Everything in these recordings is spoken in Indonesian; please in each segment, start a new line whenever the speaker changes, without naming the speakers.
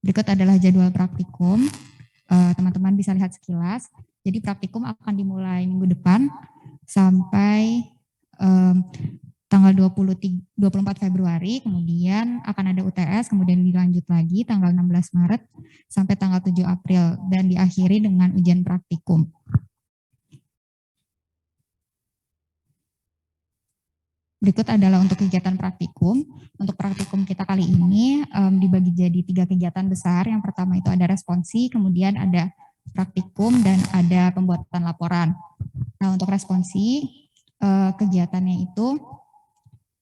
Berikut adalah jadwal praktikum. Teman-teman bisa lihat sekilas. Jadi praktikum akan dimulai minggu depan sampai tanggal 24 Februari, kemudian akan ada UTS, kemudian dilanjut lagi tanggal 16 Maret sampai tanggal 7 April, dan diakhiri dengan ujian praktikum. Berikut adalah untuk kegiatan praktikum. Untuk praktikum kita kali ini dibagi jadi 3 kegiatan besar. Yang pertama itu ada responsi, kemudian ada praktikum, dan ada pembuatan laporan. Nah, untuk responsi, kegiatannya itu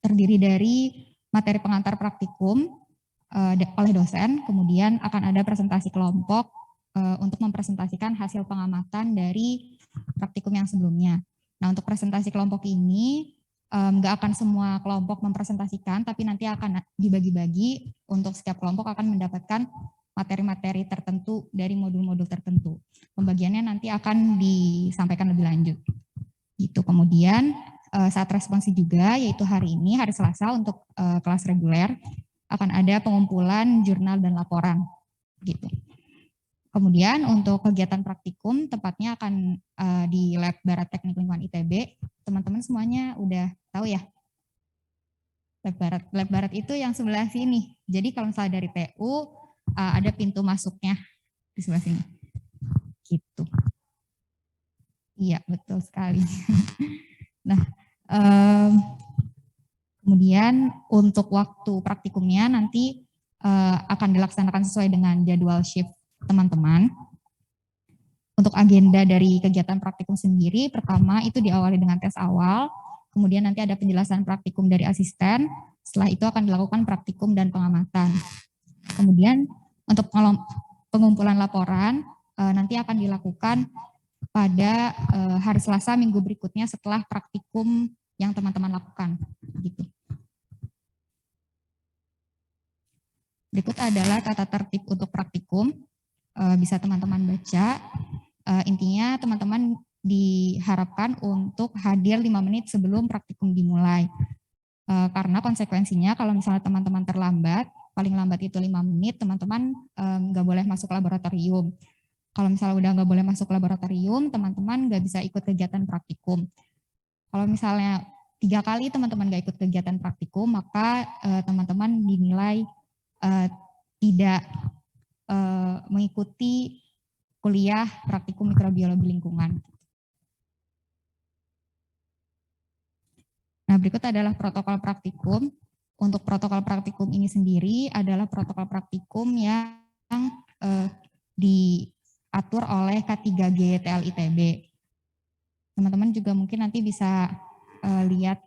terdiri dari materi pengantar praktikum oleh dosen, kemudian akan ada presentasi kelompok untuk mempresentasikan hasil pengamatan dari praktikum yang sebelumnya. Nah, untuk presentasi kelompok ini nggak akan semua kelompok mempresentasikan, tapi nanti akan dibagi-bagi untuk setiap kelompok akan mendapatkan materi-materi tertentu dari modul-modul tertentu. Pembagiannya nanti akan disampaikan lebih lanjut. Gitu. Kemudian saat responsi juga, yaitu hari ini, hari Selasa untuk kelas reguler, akan ada pengumpulan jurnal dan laporan. Gitu. Kemudian untuk kegiatan praktikum, tepatnya akan di Lab Barat Teknik Lingkungan ITB. Teman-teman semuanya udah tahu ya? Lab Barat itu yang sebelah sini. Jadi kalau misalnya dari TU, ada pintu masuknya di sebelah sini. Gitu. Iya, betul sekali. Nah, kemudian untuk waktu praktikumnya nanti akan dilaksanakan sesuai dengan jadwal shift teman-teman. Untuk agenda dari kegiatan praktikum sendiri, pertama itu diawali dengan tes awal, kemudian nanti ada penjelasan praktikum dari asisten, setelah itu akan dilakukan praktikum dan pengamatan. Kemudian untuk pengumpulan laporan nanti akan dilakukan pada hari Selasa minggu berikutnya setelah praktikum yang teman-teman lakukan. Gitu. Berikut adalah tata tertib untuk praktikum, bisa teman-teman baca. Intinya teman-teman diharapkan untuk hadir 5 menit sebelum praktikum dimulai. Karena konsekuensinya kalau misalnya teman-teman terlambat, paling lambat itu 5 menit, teman-teman nggak boleh masuk laboratorium. Kalau misalnya udah nggak boleh masuk laboratorium, teman-teman nggak bisa ikut kegiatan praktikum. Kalau misalnya 3 kali teman-teman nggak ikut kegiatan praktikum, maka teman-teman dinilai tidak mengikuti kuliah praktikum mikrobiologi lingkungan. Nah, berikut adalah protokol praktikum. Untuk protokol praktikum ini sendiri adalah protokol praktikum yang diatur oleh K3G TL ITB. Teman-teman juga mungkin nanti bisa lihat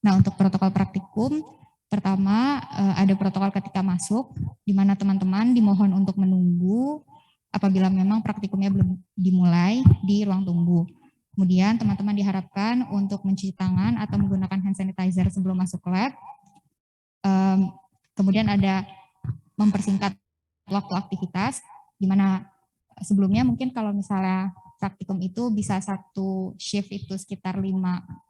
Nah, untuk protokol praktikum, pertama ada protokol ketika masuk, di mana teman-teman dimohon untuk menunggu apabila memang praktikumnya belum dimulai di ruang tunggu. Kemudian teman-teman diharapkan untuk mencuci tangan atau menggunakan hand sanitizer sebelum masuk lab. Kemudian ada mempersingkat waktu aktivitas, di mana sebelumnya mungkin kalau misalnya praktikum itu bisa satu shift itu sekitar 4-5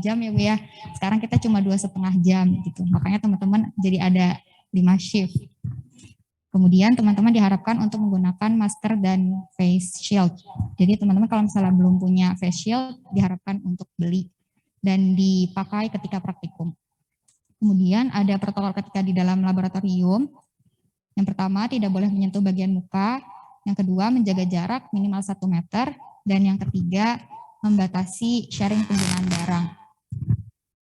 jam ya Bu ya. Sekarang kita cuma 2,5 jam gitu. Makanya teman-teman jadi ada 5 shift. Kemudian teman-teman diharapkan untuk menggunakan masker dan face shield. Jadi teman-teman kalau misalnya belum punya face shield diharapkan untuk beli dan dipakai ketika praktikum. Kemudian ada protokol ketika di dalam laboratorium. Yang pertama tidak boleh menyentuh bagian muka. Yang kedua, menjaga jarak minimal 1 meter. Dan yang ketiga, membatasi sharing penggunaan barang.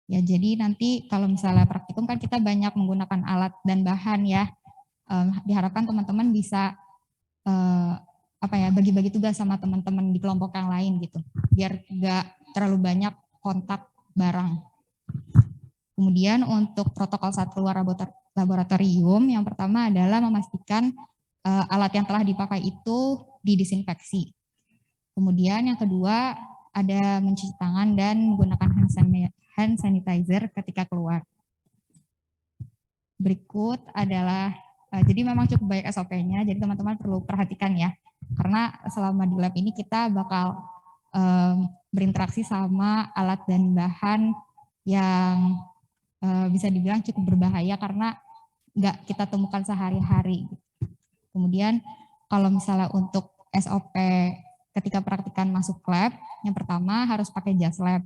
Ya, jadi nanti kalau misalnya praktikum kan kita banyak menggunakan alat dan bahan ya. Diharapkan teman-teman bisa bagi-bagi tugas sama teman-teman di kelompok yang lain gitu. Biar nggak terlalu banyak kontak barang. Kemudian untuk protokol saat keluar laboratorium, yang pertama adalah memastikan alat yang telah dipakai itu didisinfeksi. Kemudian yang kedua ada mencuci tangan dan menggunakan hand sanitizer ketika keluar. Berikut adalah Jadi memang cukup banyak SOP-nya, jadi teman-teman perlu perhatikan ya. Karena selama di lab ini kita bakal berinteraksi sama alat dan bahan yang bisa dibilang cukup berbahaya karena nggak kita temukan sehari-hari. Kemudian kalau misalnya untuk SOP ketika praktikan masuk lab, yang pertama harus pakai jas lab.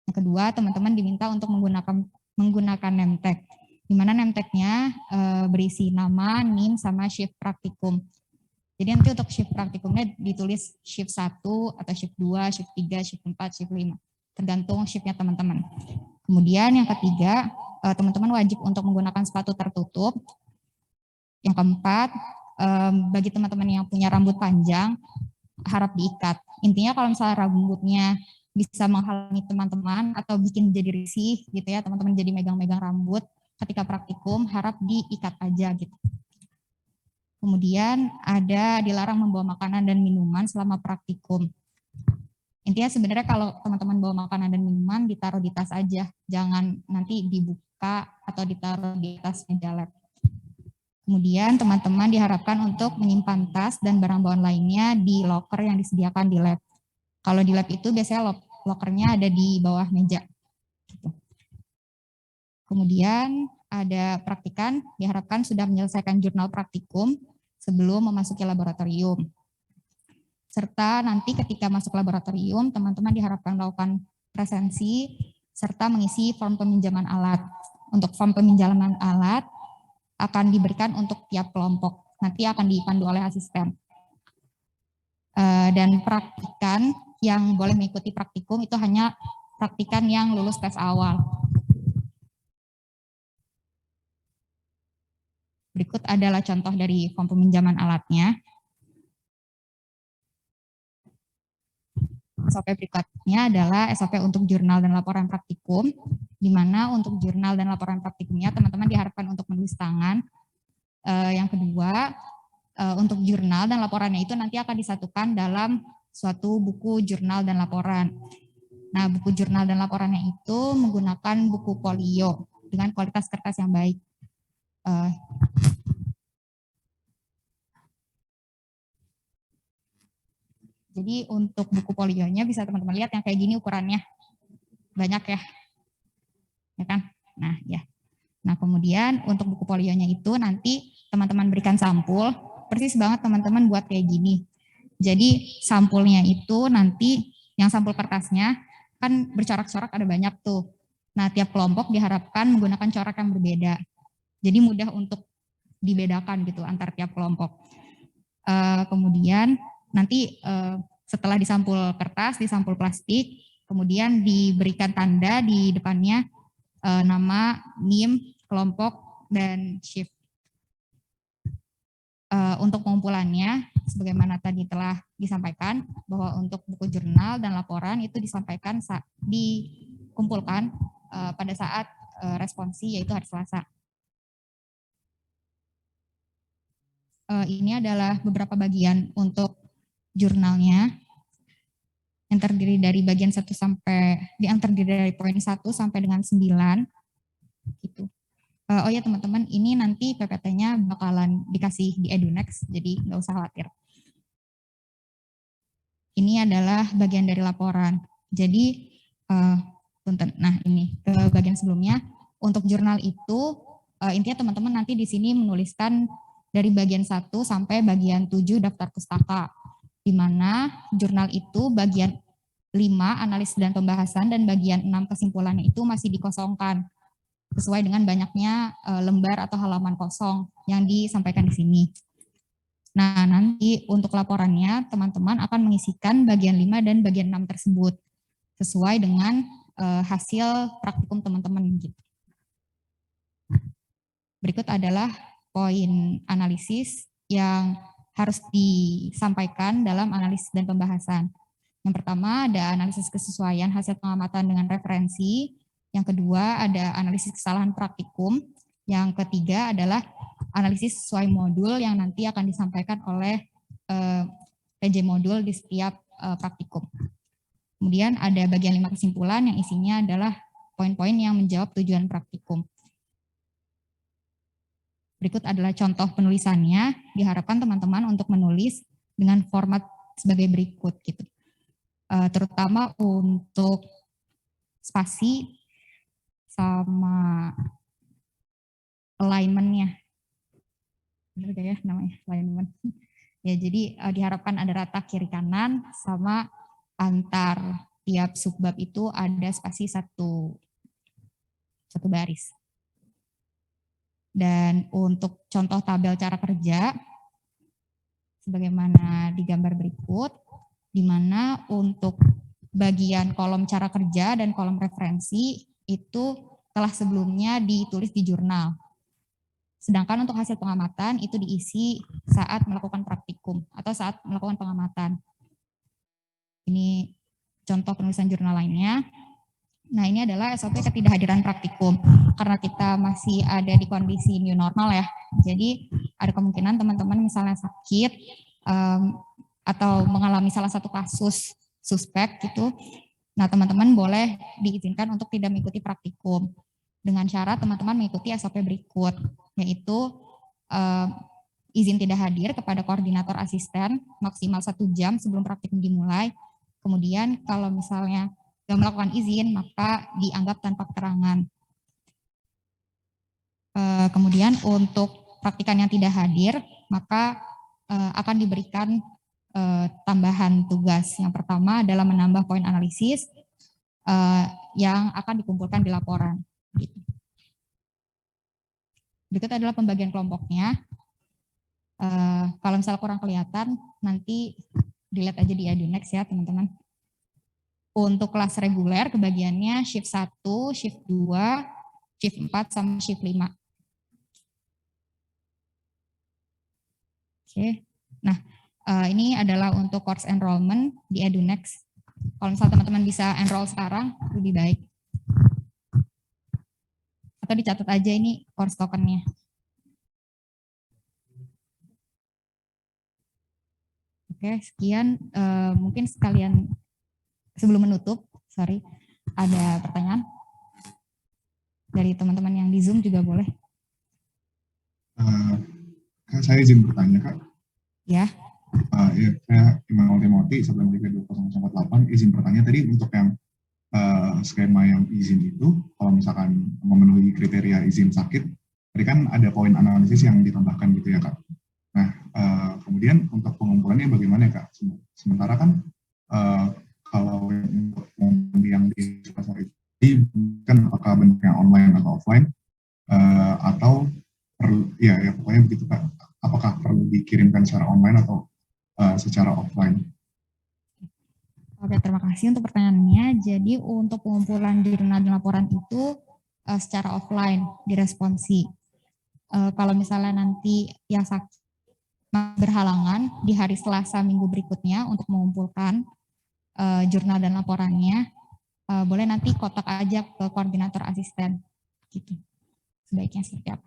Yang kedua, teman-teman diminta untuk menggunakan name tag, di mana name tag-nya berisi nama, NIM, sama shift praktikum. Jadi nanti untuk shift praktikumnya ditulis shift 1 atau shift 2, shift 3, shift 4, shift 5. Tergantung shiftnya teman-teman. Kemudian yang ketiga, teman-teman wajib untuk menggunakan sepatu tertutup. Yang keempat, bagi teman-teman yang punya rambut panjang, harap diikat. Intinya kalau misalnya rambutnya bisa menghalangi teman-teman atau bikin jadi risih gitu ya, teman-teman jadi megang-megang rambut ketika praktikum, harap diikat aja gitu. Kemudian ada dilarang membawa makanan dan minuman selama praktikum. Intinya sebenarnya kalau teman-teman bawa makanan dan minuman ditaruh di tas aja, jangan nanti dibuka atau ditaruh di atas meja lab. Kemudian teman-teman diharapkan untuk menyimpan tas dan barang bawaan lainnya di locker yang disediakan di lab. Kalau di lab itu biasanya lockernya ada di bawah meja. Kemudian ada praktikan, diharapkan sudah menyelesaikan jurnal praktikum sebelum memasuki laboratorium. Serta nanti ketika masuk laboratorium, teman-teman diharapkan melakukan presensi serta mengisi form peminjaman alat. Untuk form peminjaman alat akan diberikan untuk tiap kelompok. Nanti akan dipandu oleh asisten. Dan praktikan yang boleh mengikuti praktikum itu hanya praktikan yang lulus tes awal. Berikut adalah contoh dari form peminjaman alatnya. SOP berikutnya adalah SOP untuk jurnal dan laporan praktikum, di mana untuk jurnal dan laporan praktikumnya teman-teman diharapkan untuk menulis tangan. Yang kedua, untuk jurnal dan laporannya itu nanti akan disatukan dalam suatu buku jurnal dan laporan. Nah, buku jurnal dan laporannya itu menggunakan buku folio dengan kualitas kertas yang baik. Jadi untuk buku folionya bisa teman-teman lihat yang kayak gini ukurannya. Banyak ya. Ya kan? Nah, ya. Nah, kemudian untuk buku folionya itu nanti teman-teman berikan sampul, persis banget teman-teman buat kayak gini. Jadi sampulnya itu nanti yang sampul kertasnya kan bercorak-corak ada banyak tuh. Nah, tiap kelompok diharapkan menggunakan corak yang berbeda. Jadi mudah untuk dibedakan gitu antar tiap kelompok. Kemudian nanti setelah disampul kertas, disampul plastik, kemudian diberikan tanda di depannya nama, NIM, kelompok, dan shift. Untuk pengumpulannya, sebagaimana tadi telah disampaikan, bahwa untuk buku jurnal dan laporan itu dikumpulkan pada saat responsi, yaitu hari Selasa. Ini adalah beberapa bagian untuk jurnalnya, yang terdiri dari bagian 1 sampai, yang terdiri dari poin 1 sampai dengan 9, gitu. Oh ya teman-teman, ini nanti PPT-nya bakalan dikasih di EduNext, jadi nggak usah khawatir. Ini adalah bagian dari laporan. Jadi, nah ini ke bagian sebelumnya, untuk jurnal itu, intinya teman-teman nanti di sini menuliskan dari bagian 1 sampai bagian 7 daftar pustaka, di mana jurnal itu bagian 5 analisis dan pembahasan dan bagian 6 kesimpulannya itu masih dikosongkan sesuai dengan banyaknya lembar atau halaman kosong yang disampaikan di sini. Nah, nanti untuk laporannya teman-teman akan mengisikan bagian 5 dan bagian 6 tersebut sesuai dengan hasil praktikum teman-teman gitu. Berikut adalah poin analisis yang harus disampaikan dalam analisis dan pembahasan. Yang pertama ada analisis kesesuaian hasil pengamatan dengan referensi. Yang kedua ada analisis kesalahan praktikum. Yang ketiga adalah analisis sesuai modul yang nanti akan disampaikan oleh PJ modul di setiap praktikum. Kemudian ada bagian 5 kesimpulan yang isinya adalah poin-poin yang menjawab tujuan praktikum. Berikut adalah contoh penulisannya. Diharapkan teman-teman untuk menulis dengan format sebagai berikut gitu. Terutama untuk spasi sama alignment-nya. Benar gak ya namanya alignment? Ya, jadi diharapkan ada rata kiri kanan sama antar tiap subbab itu ada spasi satu baris. Dan untuk contoh tabel cara kerja, sebagaimana di gambar berikut, di mana untuk bagian kolom cara kerja dan kolom referensi itu telah sebelumnya ditulis di jurnal. Sedangkan untuk hasil pengamatan itu diisi saat melakukan praktikum atau saat melakukan pengamatan. Ini contoh penulisan jurnal lainnya. Nah, ini adalah SOP ketidakhadiran praktikum. Karena kita masih ada di kondisi new normal ya. Jadi ada kemungkinan teman-teman misalnya sakit atau mengalami salah satu kasus suspek gitu. Nah, teman-teman boleh diizinkan untuk tidak mengikuti praktikum. Dengan syarat teman-teman mengikuti SOP berikut, yaitu izin tidak hadir kepada koordinator asisten maksimal 1 jam sebelum praktikum dimulai. Kemudian kalau misalnya tidak melakukan izin, maka dianggap tanpa keterangan. Kemudian untuk praktikan yang tidak hadir, maka akan diberikan tambahan tugas. Yang pertama adalah menambah poin analisis yang akan dikumpulkan di laporan. Berikut adalah pembagian kelompoknya. Kalau misalnya kurang kelihatan, nanti dilihat aja di Edunext ya teman-teman. Untuk kelas reguler kebagiannya shift 1, shift 2, shift 4, sama shift 5. Oke. Nah, ini adalah untuk course enrollment di Edunext. Kalau misalnya teman-teman bisa enroll sekarang, lebih baik. Atau dicatat aja ini course tokennya. Oke, sekian. Mungkin sekalian sebelum menutup, ada pertanyaan? Dari teman-teman yang di Zoom juga boleh.
Kak, saya izin bertanya, Kak.
Ya.
Ya, saya Immanuel Timothy, 9320048, izin bertanya tadi untuk yang skema yang izin itu, kalau misalkan memenuhi kriteria izin sakit, tadi kan ada poin analisis yang ditambahkan gitu ya, Kak. Nah, kemudian untuk pengumpulannya bagaimana ya, Kak? Sementara kan kalau untuk yang di kan apakah bentuknya online atau offline, atau perlu, ya pokoknya begitu, Kak. Apakah perlu dikirimkan secara online atau secara offline?
Oke, terima kasih untuk pertanyaannya. Jadi untuk pengumpulan jurnal dan laporan itu secara offline diresponsi. Kalau misalnya nanti yang sakit berhalangan di hari Selasa minggu berikutnya untuk mengumpulkan jurnal dan laporannya, boleh nanti kontak aja ke koordinator asisten. Gitu. Sebaiknya seperti apa?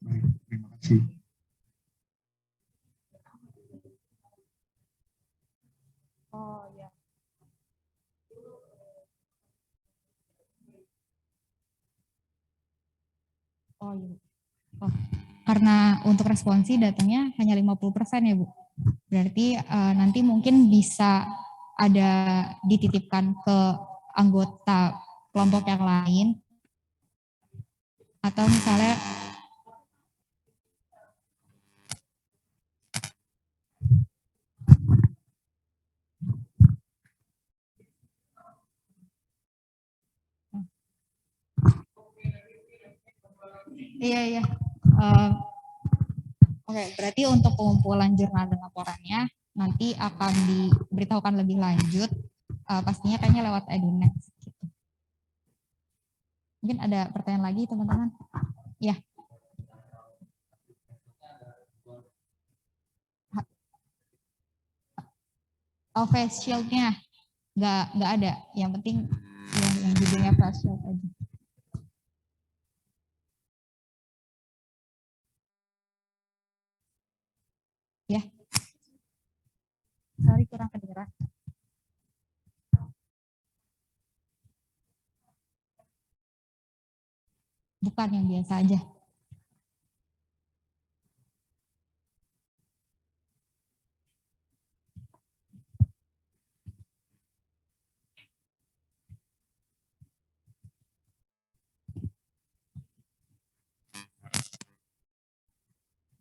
Baik, terima kasih.
Oh ya. Oh iya. Oh, karena untuk responsi datanya hanya 50% ya Bu. Berarti nanti mungkin bisa ada dititipkan ke anggota kelompok yang lain atau misalnya iya. Oke, berarti untuk pengumpulan jurnal dan laporannya nanti akan diberitahukan lebih lanjut, pastinya kayaknya lewat Edunext. Gitu. Mungkin ada pertanyaan lagi teman-teman? Ya. Oh, face shield-nya nggak ada. Yang penting yang judulnya face shield aja. Ya. Sorry kurang kedengeran. bukan yang biasa aja.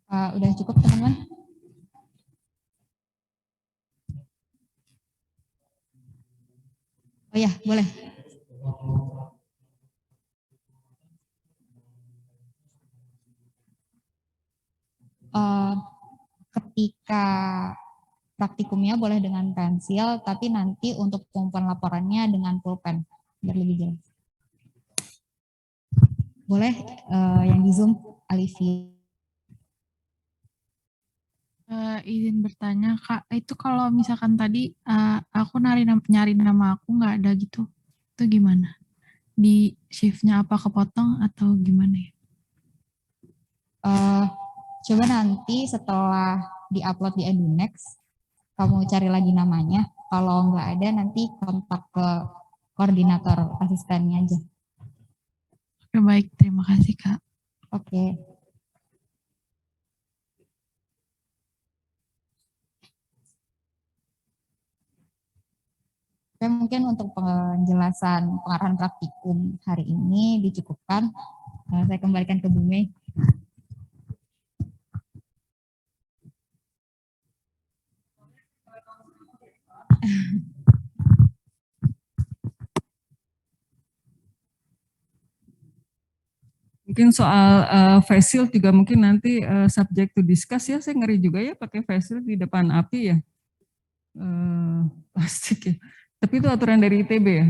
Udah cukup teman-teman? Oh ya, boleh. Ketika praktikumnya boleh dengan pensil, tapi nanti untuk pengumpulan laporannya dengan pulpen, biar lebih jelas. Boleh yang di Zoom, Alivia.
Izin bertanya Kak, itu kalau misalkan tadi aku nyari nama aku nggak ada gitu, itu gimana? Di shiftnya apa kepotong atau gimana ya?
Coba nanti setelah diupload di Edunex, kamu cari lagi namanya. Kalau nggak ada nanti kontak ke koordinator asistennya aja.
Oke, baik, terima kasih Kak.
Oke. Oke, mungkin untuk penjelasan pengarahan praktikum hari ini dicukupkan. Saya kembalikan ke Bu Mei.
Mungkin soal face shield juga mungkin nanti subject to discuss ya. Saya ngeri juga ya pakai face shield di depan api ya. Plastik ya. Tapi itu aturan dari ITB ya.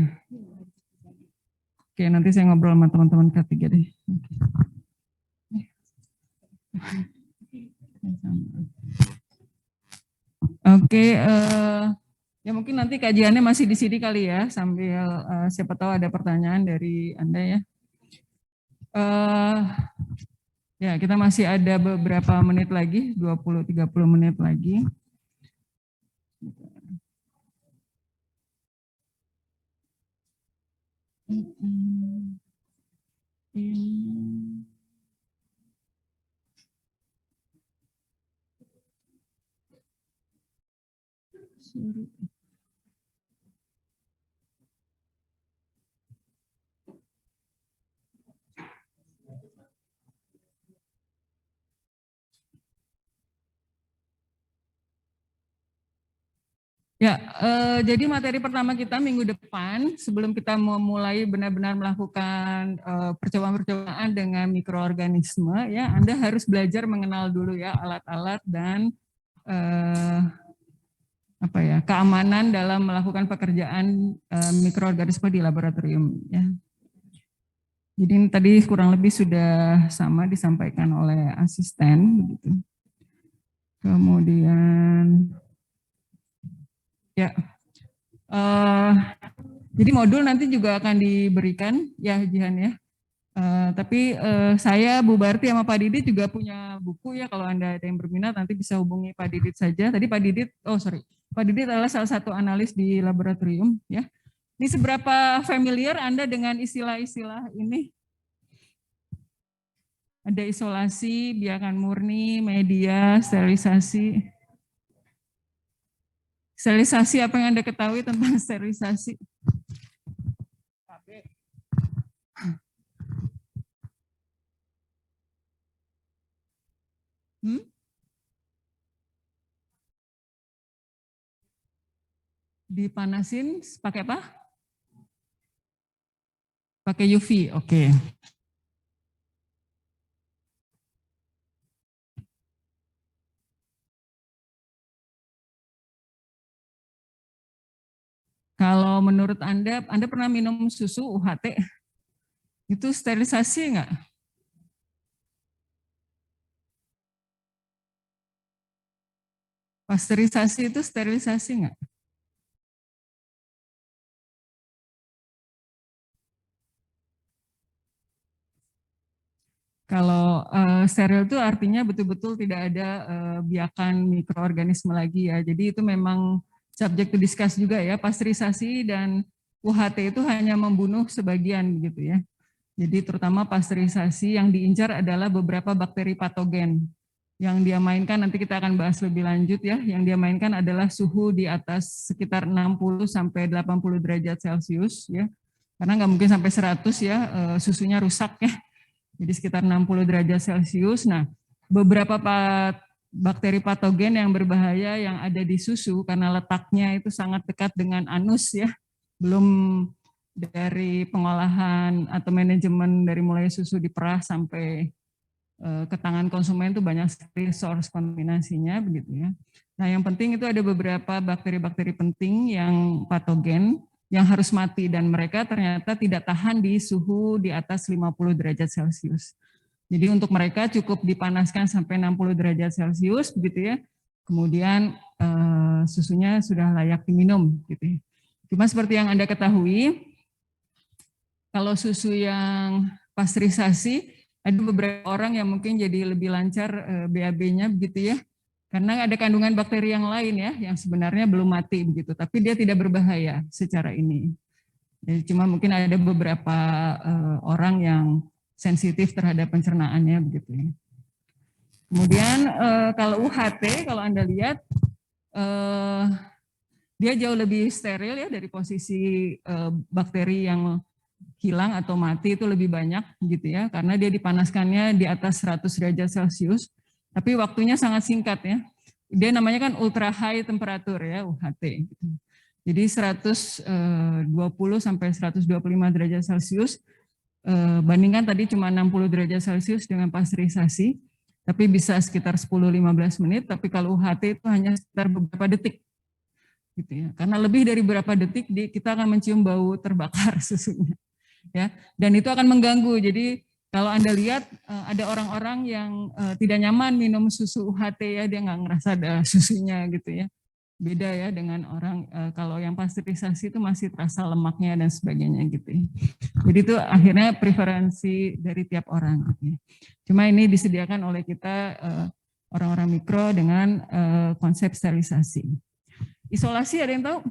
Oke, nanti saya ngobrol sama teman-teman K3 deh. Oke, ya mungkin nanti kajiannya masih di sini kali ya, sambil siapa tahu ada pertanyaan dari Anda ya. Ya, kita masih ada beberapa menit lagi, 20-30 menit lagi. Ya, jadi materi pertama kita minggu depan, sebelum kita memulai benar-benar melakukan percobaan-percobaan dengan mikroorganisme, ya Anda harus belajar mengenal dulu ya alat-alat dan keamanan dalam melakukan pekerjaan mikroorganisme di laboratorium. Ya. Jadi ini tadi kurang lebih sudah sama disampaikan oleh asisten, begitu. Kemudian ya, jadi modul nanti juga akan diberikan ya Jihan ya. Tapi saya Bu Barti sama Pak Didit juga punya buku ya, kalau Anda ada yang berminat nanti bisa hubungi Pak Didit saja. Tadi Pak Didit, Pak Didit adalah salah satu analis di laboratorium ya. Ini seberapa familiar Anda dengan istilah-istilah ini? Ada isolasi, biakan murni, media, sterilisasi. Sterilisasi, apa yang Anda ketahui tentang sterilisasi? Dipanasin pakai apa? Pakai UV, oke. Kalau menurut Anda pernah minum susu UHT? Itu sterilisasi enggak? Pasteurisasi itu sterilisasi enggak? Kalau steril itu artinya betul-betul tidak ada biakan mikroorganisme lagi ya. Jadi itu memang subject to discuss juga ya. Pasteurisasi dan UHT itu hanya membunuh sebagian begitu ya. Jadi terutama pasteurisasi yang diincar adalah beberapa bakteri patogen. Yang dia mainkan nanti kita akan bahas lebih lanjut ya. Yang dia mainkan adalah suhu di atas sekitar 60 sampai 80 derajat Celcius ya. Karena nggak mungkin sampai 100 ya, susunya rusak ya. Jadi sekitar 60 derajat Celcius. Nah, beberapa bakteri patogen yang berbahaya yang ada di susu karena letaknya itu sangat dekat dengan anus ya. Belum dari pengolahan atau manajemen dari mulai susu diperah sampai ke tangan konsumen itu banyak sekali source kontaminasinya begitu ya. Nah, yang penting itu ada beberapa bakteri-bakteri penting yang patogen yang harus mati dan mereka ternyata tidak tahan di suhu di atas 50 derajat Celcius. Jadi untuk mereka cukup dipanaskan sampai 60 derajat Celcius begitu ya. Kemudian susunya sudah layak diminum gitu ya. Cuma seperti yang Anda ketahui, kalau susu yang pasteurisasi ada beberapa orang yang mungkin jadi lebih lancar BAB-nya begitu ya. Karena ada kandungan bakteri yang lain ya, yang sebenarnya belum mati begitu, tapi dia tidak berbahaya secara ini. Jadi cuma mungkin ada beberapa orang yang sensitif terhadap pencernaannya begitu ya. Kemudian kalau UHT, kalau Anda lihat, dia jauh lebih steril ya dari posisi bakteri yang hilang atau mati itu lebih banyak gitu ya, karena dia dipanaskannya di atas 100 derajat Celcius, tapi waktunya sangat singkat ya. Dia namanya kan ultra high temperatur ya, UHT. Jadi 120 sampai 125 derajat Celcius, bandingkan tadi cuma 60 derajat Celcius dengan pasteurisasi, tapi bisa sekitar 10-15 menit, tapi kalau UHT itu hanya sekitar beberapa detik. Gitu ya. Karena lebih dari beberapa detik kita akan mencium bau terbakar susunya. Ya, dan itu akan mengganggu. Jadi kalau Anda lihat ada orang-orang yang tidak nyaman minum susu UHT ya, dia nggak ngerasa ada susunya gitu ya. Beda ya dengan orang kalau yang pasteurisasi itu masih terasa lemaknya dan sebagainya gitu ya. Jadi itu akhirnya preferensi dari tiap orang gitu ya. Cuma ini disediakan oleh kita orang-orang mikro dengan konsep sterilisasi. Isolasi ada yang tahu?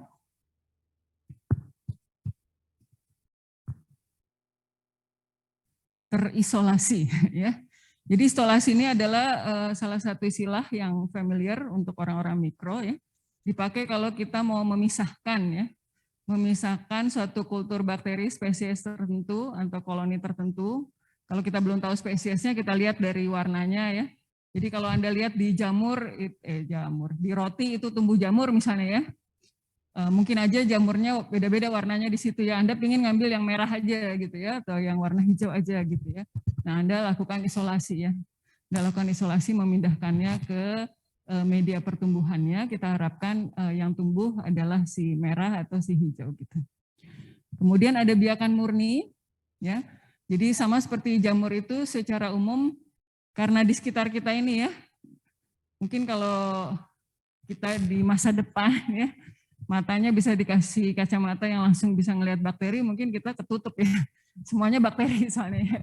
Terisolasi ya. Jadi isolasi ini adalah salah satu istilah yang familiar untuk orang-orang mikro ya. Dipakai kalau kita mau memisahkan ya. Memisahkan suatu kultur bakteri spesies tertentu atau koloni tertentu. Kalau kita belum tahu spesiesnya, kita lihat dari warnanya ya. Jadi kalau Anda lihat di di roti itu tumbuh jamur misalnya ya. Mungkin aja jamurnya beda-beda warnanya di situ ya. Anda ingin ngambil yang merah aja gitu ya, atau yang warna hijau aja gitu ya. Nah, Anda lakukan isolasi ya. Anda lakukan isolasi memindahkannya ke media pertumbuhannya. Kita harapkan yang tumbuh adalah si merah atau si hijau gitu. Kemudian ada biakan murni ya. Jadi sama seperti jamur itu secara umum karena di sekitar kita ini ya. Mungkin kalau kita di masa depan ya, matanya bisa dikasih kacamata yang langsung bisa ngelihat bakteri, mungkin kita ketutup ya. Semuanya bakteri soalnya ya.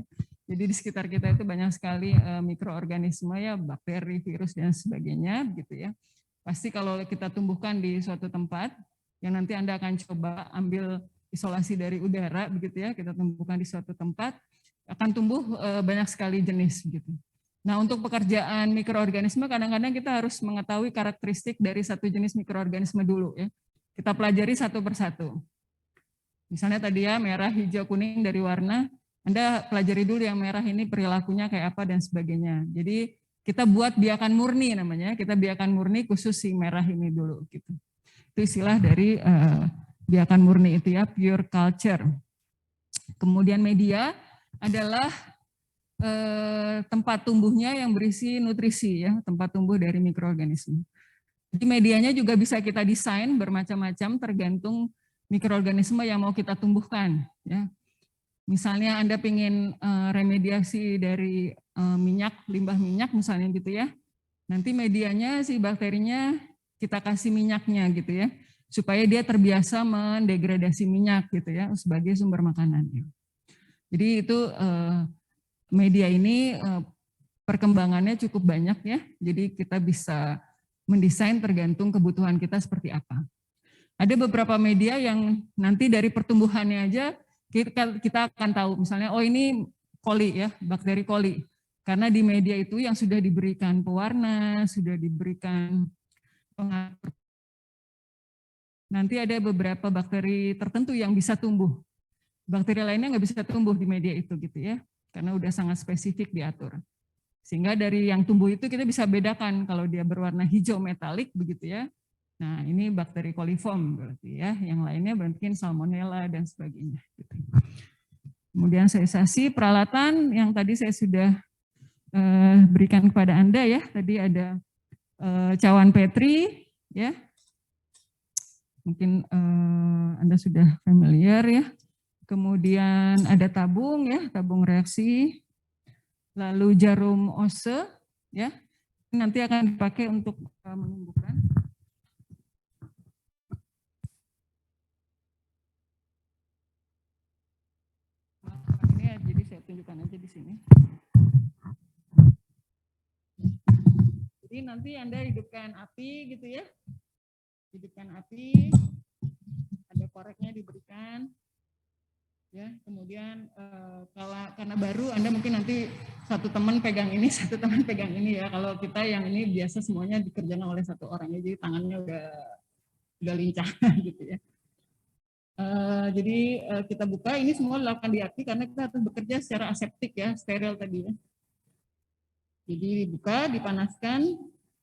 Jadi di sekitar kita itu banyak sekali mikroorganisme ya, bakteri, virus dan sebagainya gitu ya. Pasti kalau kita tumbuhkan di suatu tempat yang nanti Anda akan coba ambil isolasi dari udara begitu ya, kita tumbuhkan di suatu tempat akan tumbuh banyak sekali jenis gitu. Nah, untuk pekerjaan mikroorganisme kadang-kadang kita harus mengetahui karakteristik dari satu jenis mikroorganisme dulu ya. Kita pelajari satu persatu. Misalnya tadi ya merah, hijau, kuning dari warna, Anda pelajari dulu yang merah ini perilakunya kayak apa dan sebagainya. Jadi kita buat biakan murni namanya, kita biakan murni khusus si merah ini dulu gitu. Itu istilah dari biakan murni itu ya, pure culture. Kemudian media adalah tempat tumbuhnya yang berisi nutrisi ya, tempat tumbuh dari mikroorganisme. Jadi medianya juga bisa kita desain bermacam-macam tergantung mikroorganisme yang mau kita tumbuhkan. Ya. Misalnya Anda ingin remediasi dari minyak, limbah minyak misalnya gitu ya. Nanti medianya si bakterinya kita kasih minyaknya gitu ya. Supaya dia terbiasa mendegradasi minyak gitu ya sebagai sumber makanannya. Jadi itu media ini perkembangannya cukup banyak ya. Jadi kita bisa mendesain tergantung kebutuhan kita seperti apa. Ada beberapa media yang nanti dari pertumbuhannya aja kita akan tahu misalnya, oh ini coli ya, bakteri coli. Karena di media itu yang sudah diberikan pewarna, sudah diberikan pengatur. Nanti ada beberapa bakteri tertentu yang bisa tumbuh. Bakteri lainnya nggak bisa tumbuh di media itu gitu ya, karena udah sangat spesifik diatur. Sehingga dari yang tumbuh itu kita bisa bedakan kalau dia berwarna hijau metalik begitu ya. Nah ini bakteri coliform berarti ya, yang lainnya mungkin salmonella dan sebagainya. Gitu. Kemudian sterilisasi peralatan yang tadi saya sudah berikan kepada Anda ya, tadi ada cawan Petri ya. Mungkin Anda sudah familiar ya. Kemudian ada tabung ya, tabung reaksi. Lalu jarum Ose ya. Nanti akan dipakai untuk menumbuhkan. Ini ya, jadi saya tunjukkan aja di sini. Jadi nanti Anda hidupkan api gitu ya. Hidupkan api, ada koreknya diberikan, ya. Kemudian karena baru Anda mungkin nanti satu teman pegang ini, satu teman pegang ini ya. Kalau kita yang ini biasa semuanya dikerjakan oleh satu orang ya, jadi tangannya udah lincah gitu ya. Jadi kita buka, ini semua dilakukan di api karena kita harus bekerja secara aseptik ya, steril tadi ya. Jadi dibuka, dipanaskan.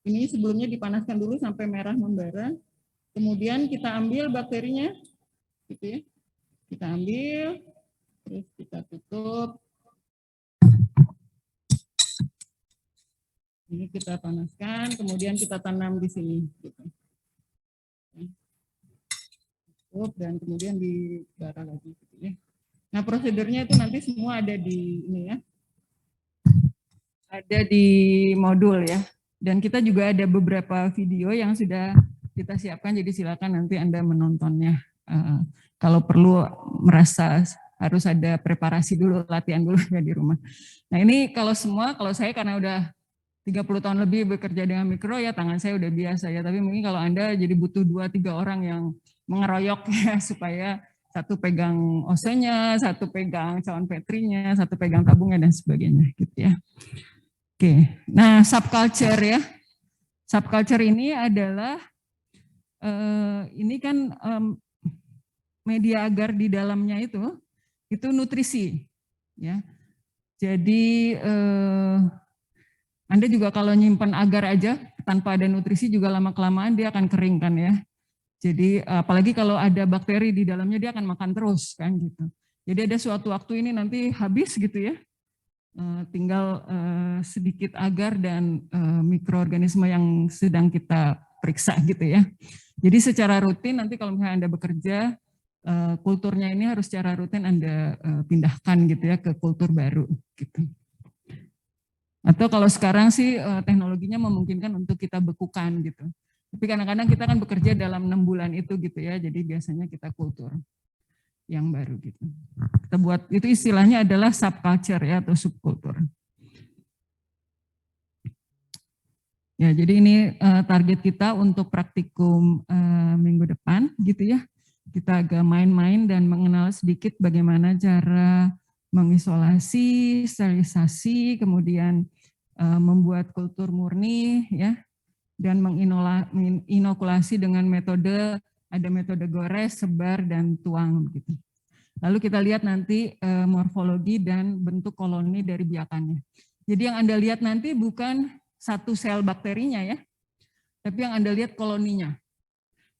Ini sebelumnya dipanaskan dulu sampai merah membara. Kemudian kita ambil bakterinya, gitu ya. Kita ambil, terus kita tutup. Ini kita panaskan, kemudian kita tanam di sini. Gitu. Tutup dan kemudian dibara lagi. Gitu ya. Nah prosedurnya itu nanti semua ada di ini ya. Ada di modul ya. Dan kita juga ada beberapa video yang sudah kita siapkan, jadi silakan nanti Anda menontonnya. Kalau perlu merasa harus ada preparasi dulu, latihan dulu ya di rumah. Nah ini kalau saya karena udah 30 tahun lebih bekerja dengan mikro ya, tangan saya udah biasa ya, tapi mungkin kalau Anda jadi butuh 2-3 orang yang mengeroyok ya, supaya satu pegang osenya, satu pegang cawan petrinya, satu pegang tabungnya dan sebagainya gitu ya. Oke, nah subculture ya. Subculture ini adalah ini kan media agar di dalamnya itu nutrisi ya. Jadi Anda juga kalau nyimpan agar aja tanpa ada nutrisi juga lama-kelamaan dia akan kering kan ya. Jadi apalagi kalau ada bakteri di dalamnya dia akan makan terus kan gitu. Jadi ada suatu waktu ini nanti habis gitu ya. Tinggal sedikit agar dan mikroorganisme yang sedang kita periksa gitu ya. Jadi secara rutin nanti kalau misalnya Anda bekerja, kulturnya ini harus secara rutin Anda pindahkan gitu ya ke kultur baru gitu. Atau kalau sekarang sih teknologinya memungkinkan untuk kita bekukan gitu. Tapi kadang-kadang kita kan bekerja dalam 6 bulan itu gitu ya, jadi biasanya kita kultur yang baru gitu. Kita buat, itu istilahnya adalah subculture ya atau subkultur. Ya, jadi ini target kita untuk praktikum minggu depan gitu ya. Kita agak main-main dan mengenal sedikit bagaimana cara mengisolasi, sterilisasi, kemudian membuat kultur murni ya, dan menginokulasi dengan metode, ada metode gores, sebar, dan tuang gitu. Lalu kita lihat nanti morfologi dan bentuk koloni dari biakannya. Jadi yang Anda lihat nanti bukan satu sel bakterinya ya, tapi yang Anda lihat koloninya.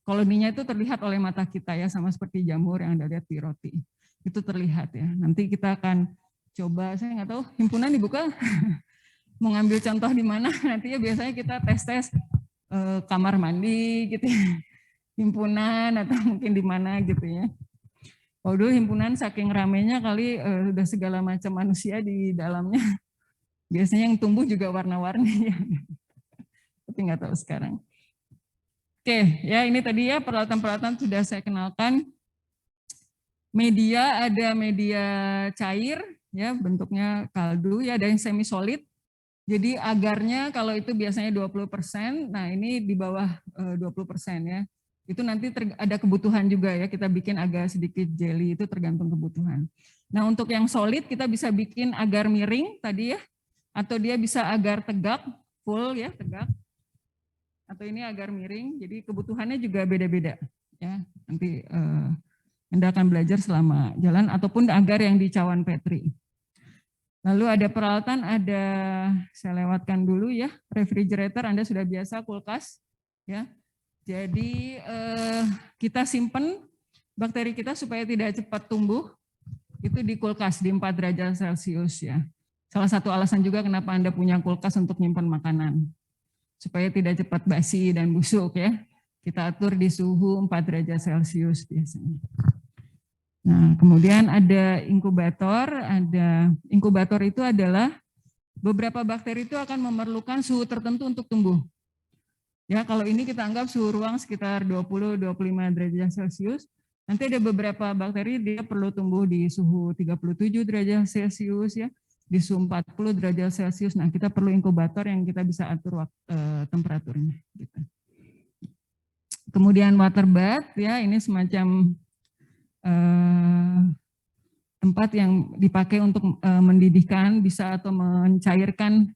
Koloninya itu terlihat oleh mata kita ya, sama seperti jamur yang Anda lihat di roti. Itu terlihat ya. Nanti kita akan coba, saya nggak tahu, himpunan dibuka, mau ngambil contoh di mana, nanti ya biasanya kita tes-tes kamar mandi gitu ya, himpunan atau mungkin di mana gitu ya. Oh dulu himpunan saking ramenya kali udah segala macam manusia di dalamnya. Biasanya yang tumbuh juga warna-warni ya. Tapi nggak tahu sekarang. Oke, ya ini tadi ya peralatan-peralatan sudah saya kenalkan. Media, ada media cair, ya bentuknya kaldu, ya ada yang semi solid. Jadi agarnya kalau itu biasanya 20%, nah ini di bawah 20% ya. Itu nanti ada kebutuhan juga ya, kita bikin agak sedikit jelly, itu tergantung kebutuhan. Nah untuk yang solid kita bisa bikin agar miring tadi ya, atau dia bisa agar tegak, full ya, tegak. Atau ini agar miring, jadi kebutuhannya juga beda-beda ya. Nanti Anda akan belajar selama jalan, ataupun agar yang di cawan Petri. Lalu ada peralatan, saya lewatkan dulu ya, refrigerator, Anda sudah biasa, kulkas ya. Jadi kita simpan bakteri kita supaya tidak cepat tumbuh, itu di kulkas di 4 derajat Celcius ya. Salah satu alasan juga kenapa Anda punya kulkas untuk menyimpan makanan, supaya tidak cepat basi dan busuk ya. Kita atur di suhu 4 derajat Celcius biasanya. Nah, kemudian ada inkubator. Inkubator itu adalah beberapa bakteri itu akan memerlukan suhu tertentu untuk tumbuh. Ya, kalau ini kita anggap suhu ruang sekitar 20-25 derajat Celcius. Nanti ada beberapa bakteri dia perlu tumbuh di suhu 37 derajat Celcius ya, di suhu 40 derajat Celcius. Nah, kita perlu inkubator yang kita bisa atur temperaturnya gitu. Kemudian water bath ya, ini semacam tempat yang dipakai untuk mendidihkan bisa atau mencairkan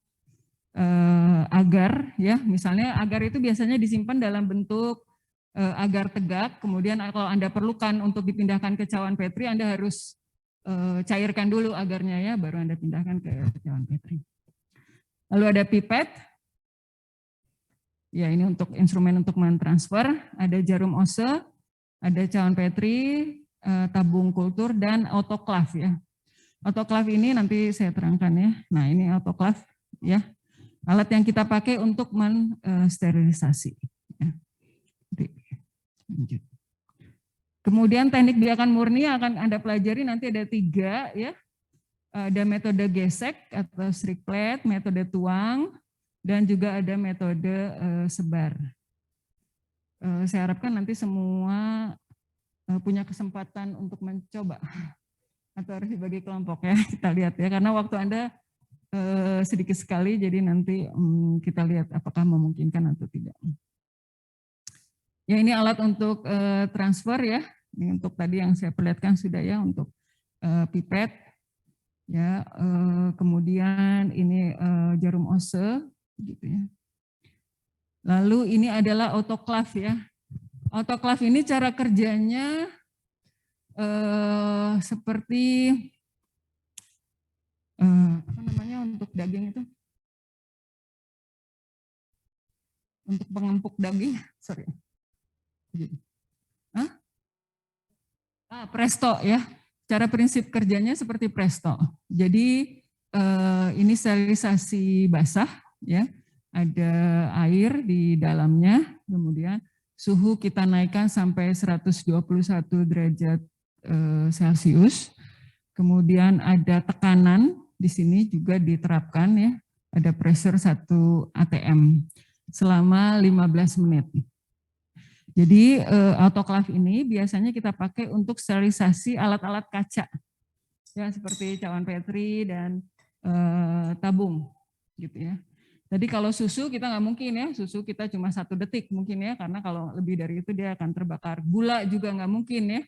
agar ya, misalnya agar itu biasanya disimpan dalam bentuk agar tegak, kemudian kalau Anda perlukan untuk dipindahkan ke cawan Petri, Anda harus cairkan dulu agarnya ya, baru Anda pindahkan ke cawan Petri. Lalu ada pipet, ya ini untuk instrumen untuk mentransfer, ada jarum ose, ada cawan Petri, tabung kultur, dan autoclave ya. Autoclave ini nanti saya terangkan ya, nah ini autoclave ya. Alat yang kita pakai untuk mensterilisasi. Kemudian teknik biakan murni akan Anda pelajari nanti ada 3 ya. Ada metode gesek atau striklet, metode tuang, dan juga ada metode sebar. Saya harapkan nanti semua punya kesempatan untuk mencoba atau harus dibagi kelompok ya, kita lihat ya, karena waktu Anda sedikit sekali, jadi nanti kita lihat apakah memungkinkan atau tidak. Ya ini alat untuk transfer ya, ini untuk tadi yang saya perlihatkan sudah ya, untuk pipet, ya, kemudian ini jarum ose, gitu ya. Lalu ini adalah autoclave ya. Autoclave ini cara kerjanya seperti apa namanya untuk daging itu, untuk pengempuk daging, sorry. Presto ya, cara prinsip kerjanya seperti presto. Jadi ini sterilisasi basah ya, ada air di dalamnya, kemudian suhu kita naikkan sampai 121 derajat Celcius, kemudian ada tekanan di sini juga diterapkan ya, ada pressure 1 atm selama 15 menit. Jadi autoclave ini biasanya kita pakai untuk sterilisasi alat-alat kaca, ya seperti cawan Petri dan tabung, gitu ya. Jadi kalau susu kita nggak mungkin ya, susu kita cuma 1 detik mungkin ya, karena kalau lebih dari itu dia akan terbakar. Gula juga nggak mungkin ya,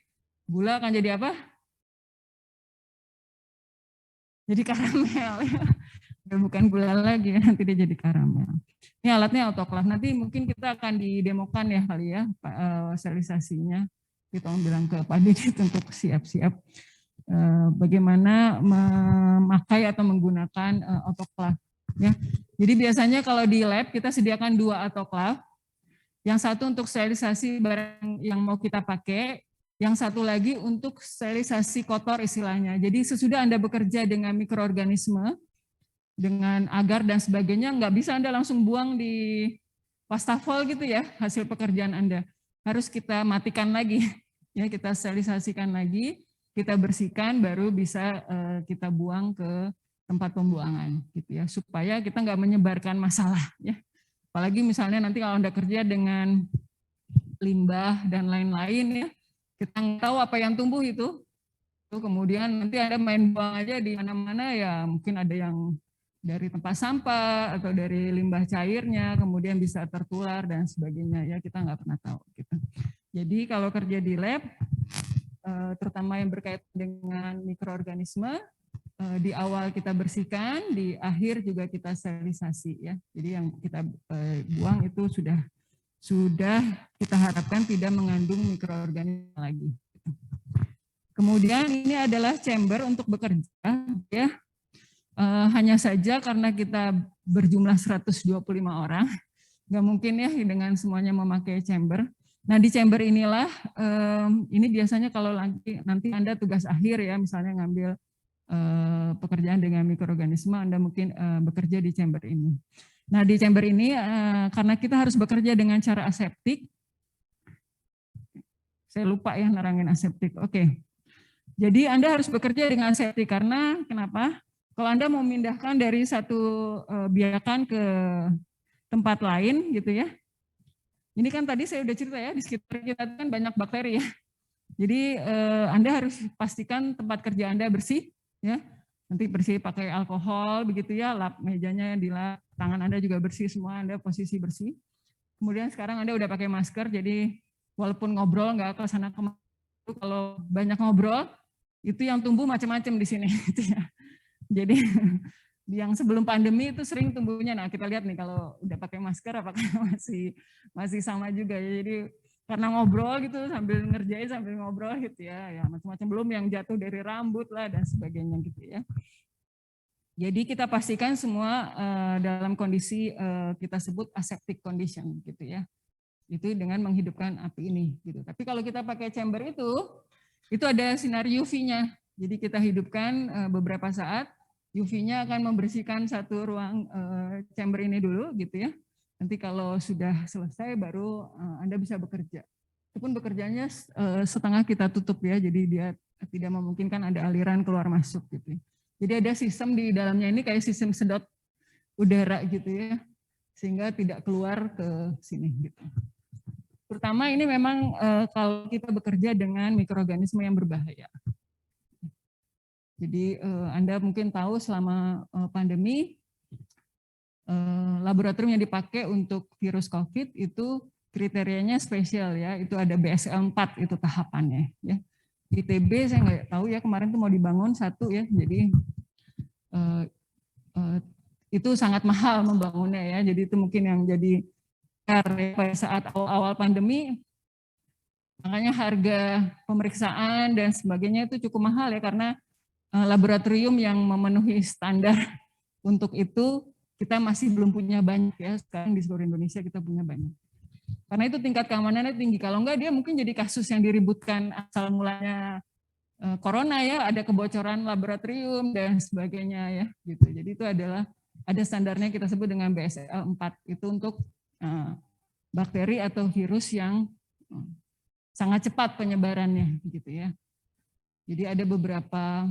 gula akan jadi apa? Jadi karamel ya. Bukan gula lagi ya, nanti dia jadi karamel. Ini alatnya autoclave, nanti mungkin kita akan didemokan ya kali ya sterilisasinya. Kita bilang ke Pak Didit untuk siap-siap bagaimana memakai atau menggunakan autoclave ya. Jadi biasanya kalau di lab kita sediakan 2 autoclave, yang satu untuk sterilisasi barang yang mau kita pakai, yang satu lagi untuk sterilisasi kotor istilahnya. Jadi sesudah Anda bekerja dengan mikroorganisme, dengan agar dan sebagainya, nggak bisa Anda langsung buang di wastafel gitu ya, hasil pekerjaan Anda. Harus kita matikan lagi, ya kita sterilisasikan lagi, kita bersihkan, baru bisa kita buang ke tempat pembuangan gitu ya, supaya kita nggak menyebarkan masalah ya. Apalagi misalnya nanti kalau Anda kerja dengan limbah dan lain-lain ya, kita nggak tahu apa yang tumbuh itu, kemudian nanti Anda main buang aja di mana-mana ya, mungkin ada yang dari tempat sampah atau dari limbah cairnya, kemudian bisa tertular dan sebagainya ya, kita nggak pernah tahu gitu. Jadi kalau kerja di lab, terutama yang berkaitan dengan mikroorganisme, di awal kita bersihkan, di akhir juga kita sterilisasi ya. Jadi yang kita buang itu sudah kita harapkan tidak mengandung mikroorganisme lagi. Kemudian ini adalah chamber untuk bekerja ya. Hanya saja karena kita berjumlah 125 orang, nggak mungkin ya dengan semuanya memakai chamber. Nah di chamber inilah, ini biasanya kalau nanti Anda tugas akhir ya, misalnya ngambil pekerjaan dengan mikroorganisme, Anda mungkin bekerja di chamber ini. Nah di chamber ini, karena kita harus bekerja dengan cara aseptik, saya lupa ya nerangin aseptik, oke. Jadi Anda harus bekerja dengan aseptik karena kenapa? Kalau Anda mau memindahkan dari satu biakan ke tempat lain gitu ya. Ini kan tadi saya udah cerita ya, di sekitar kita kan banyak bakteri ya. Jadi Anda harus pastikan tempat kerja Anda bersih ya. Nanti bersih pakai alkohol begitu ya, lap mejanya dilap, tangan Anda juga bersih semua, Anda posisi bersih. Kemudian sekarang Anda udah pakai masker, jadi walaupun ngobrol nggak ke sana kemari, kalau banyak ngobrol itu yang tumbuh macam-macam di sini gitu ya. Jadi yang sebelum pandemi itu sering tumbuhnya. Nah kita lihat nih kalau udah pakai masker apakah masih sama juga ya. Jadi karena ngobrol gitu sambil ngerjain sambil ngobrol gitu ya macam-macam, belum yang jatuh dari rambut lah dan sebagainya gitu ya. Jadi kita pastikan semua dalam kondisi kita sebut aseptic condition gitu ya. Itu dengan menghidupkan api ini gitu. Tapi kalau kita pakai chamber itu ada sinar UV-nya. Jadi kita hidupkan beberapa saat. UV-nya akan membersihkan satu ruang chamber ini dulu gitu ya. Nanti kalau sudah selesai baru Anda bisa bekerja. Itu pun bekerjanya setengah kita tutup ya, jadi dia tidak memungkinkan ada aliran keluar masuk gitu. Jadi ada sistem di dalamnya ini kayak sistem sedot udara gitu ya, sehingga tidak keluar ke sini gitu. Pertama ini memang kalau kita bekerja dengan mikroorganisme yang berbahaya. Jadi Anda mungkin tahu selama pandemi, laboratorium yang dipakai untuk virus COVID itu kriterianya spesial ya, itu ada BSL 4 itu tahapannya ya. ITB saya nggak tahu ya, kemarin tuh mau dibangun satu ya, jadi itu sangat mahal membangunnya ya, jadi itu mungkin yang jadi karena pada saat awal-awal pandemi, makanya harga pemeriksaan dan sebagainya itu cukup mahal ya, karena laboratorium yang memenuhi standar untuk itu kita masih belum punya banyak ya, sekarang di seluruh Indonesia kita punya banyak. Karena itu tingkat keamanannya tinggi, kalau enggak dia mungkin jadi kasus yang diributkan asal mulanya corona ya, ada kebocoran laboratorium dan sebagainya ya gitu. Jadi itu adalah ada standarnya kita sebut dengan BSL 4 itu untuk bakteri atau virus yang sangat cepat penyebarannya gitu ya. Jadi ada beberapa,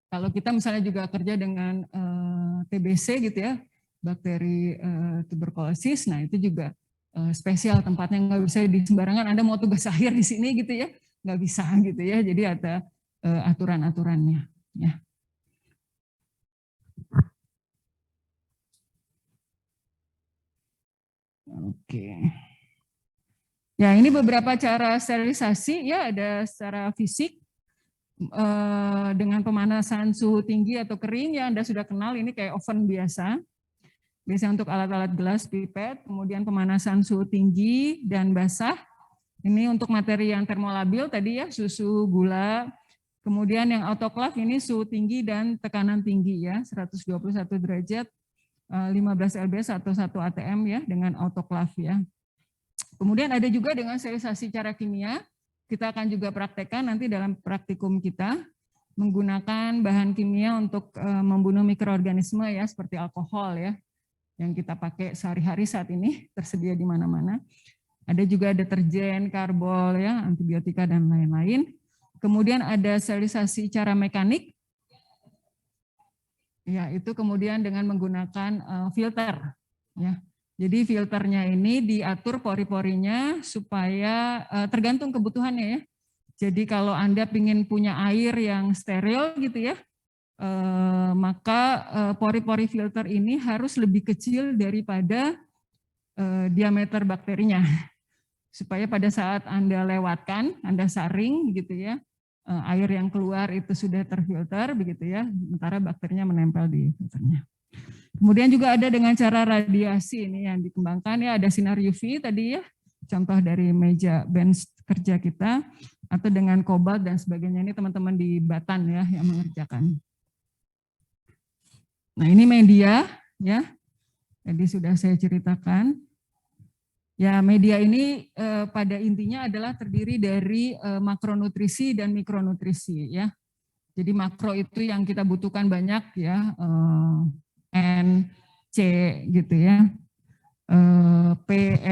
kalau kita misalnya juga kerja dengan TBC gitu ya, bakteri tuberkulosis, nah itu juga spesial tempatnya, nggak bisa di sembarangan Anda mau tugas akhir di sini gitu ya, nggak bisa gitu ya, jadi ada aturan-aturannya ya. Oke. Ya ini beberapa cara sterilisasi ya, ada secara fisik, dengan pemanasan suhu tinggi atau kering ya, Anda sudah kenal ini kayak oven biasa. Biasanya untuk alat-alat gelas, pipet, kemudian pemanasan suhu tinggi dan basah. Ini untuk materi yang termolabil tadi ya, susu, gula. Kemudian yang autoclave ini suhu tinggi dan tekanan tinggi ya, 121 derajat, 15 lbs atau 1 atm ya dengan autoclave ya. Kemudian ada juga dengan sterilisasi cara kimia. Kita akan juga praktekkan nanti dalam praktikum kita menggunakan bahan kimia untuk membunuh mikroorganisme ya, seperti alkohol ya, yang kita pakai sehari-hari saat ini tersedia di mana-mana. Ada juga deterjen, karbol ya, antibiotika dan lain-lain. Kemudian ada sterilisasi cara mekanik. Ya, itu kemudian dengan menggunakan filter ya. Jadi filternya ini diatur pori-porinya supaya tergantung kebutuhannya ya. Jadi kalau Anda ingin punya air yang steril gitu ya, maka pori-pori filter ini harus lebih kecil daripada diameter bakterinya. Supaya pada saat Anda lewatkan, Anda saring gitu ya, air yang keluar itu sudah terfilter begitu ya, sementara bakterinya menempel di filternya. Kemudian juga ada dengan cara radiasi ini yang dikembangkan ya, ada sinar UV tadi ya, contoh dari meja bench kerja kita, atau dengan kobalt dan sebagainya, ini teman-teman di Batan ya yang mengerjakan. Nah ini media ya, jadi sudah saya ceritakan. Ya media ini pada intinya adalah terdiri dari makronutrisi dan mikronutrisi ya. Jadi makro itu yang kita butuhkan banyak ya, N, C gitu ya, P,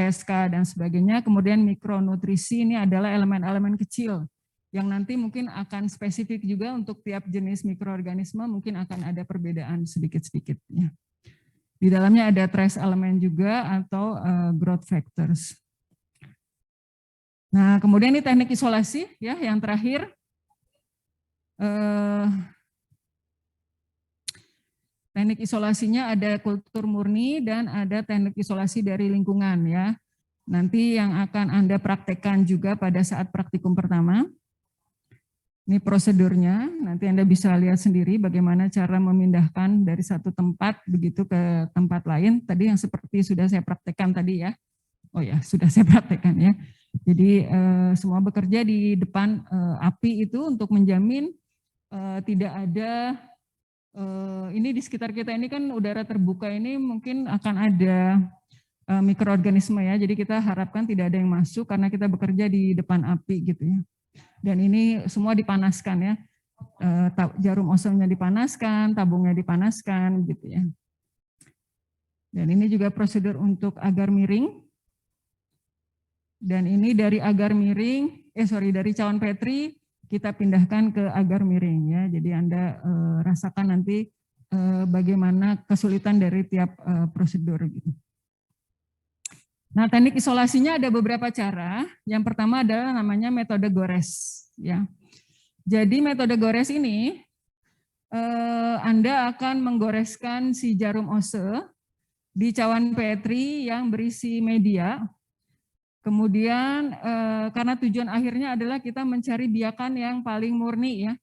S, K dan sebagainya. Kemudian mikronutrisi ini adalah elemen-elemen kecil yang nanti mungkin akan spesifik juga untuk tiap jenis mikroorganisme, mungkin akan ada perbedaan sedikit-sedikit ya. Di dalamnya ada trace elemen juga atau growth factors. Nah, kemudian ini teknik isolasi ya yang terakhir. Teknik isolasinya ada kultur murni dan ada teknik isolasi dari lingkungan ya. Nanti yang akan Anda praktekkan juga pada saat praktikum pertama. Ini prosedurnya, nanti Anda bisa lihat sendiri bagaimana cara memindahkan dari satu tempat begitu ke tempat lain. Tadi yang seperti sudah saya praktekkan tadi ya. Oh ya, sudah saya praktekkan ya. Jadi semua bekerja di depan api itu untuk menjamin tidak ada, ini di sekitar kita ini kan udara terbuka ini mungkin akan ada mikroorganisme ya. Jadi kita harapkan tidak ada yang masuk karena kita bekerja di depan api gitu ya. Dan ini semua dipanaskan ya, jarum ozonnya dipanaskan, tabungnya dipanaskan gitu ya. Dan ini juga prosedur untuk agar miring. Dan ini dari agar miring, dari cawan Petri kita pindahkan ke agar miring ya. Jadi Anda rasakan nanti bagaimana kesulitan dari tiap prosedur gitu. Nah, teknik isolasinya ada beberapa cara. Yang pertama adalah namanya metode gores. Ya. Jadi metode gores ini, Anda akan menggoreskan si jarum ose di cawan Petri yang berisi media. Kemudian karena tujuan akhirnya adalah kita mencari biakan yang paling murni ya.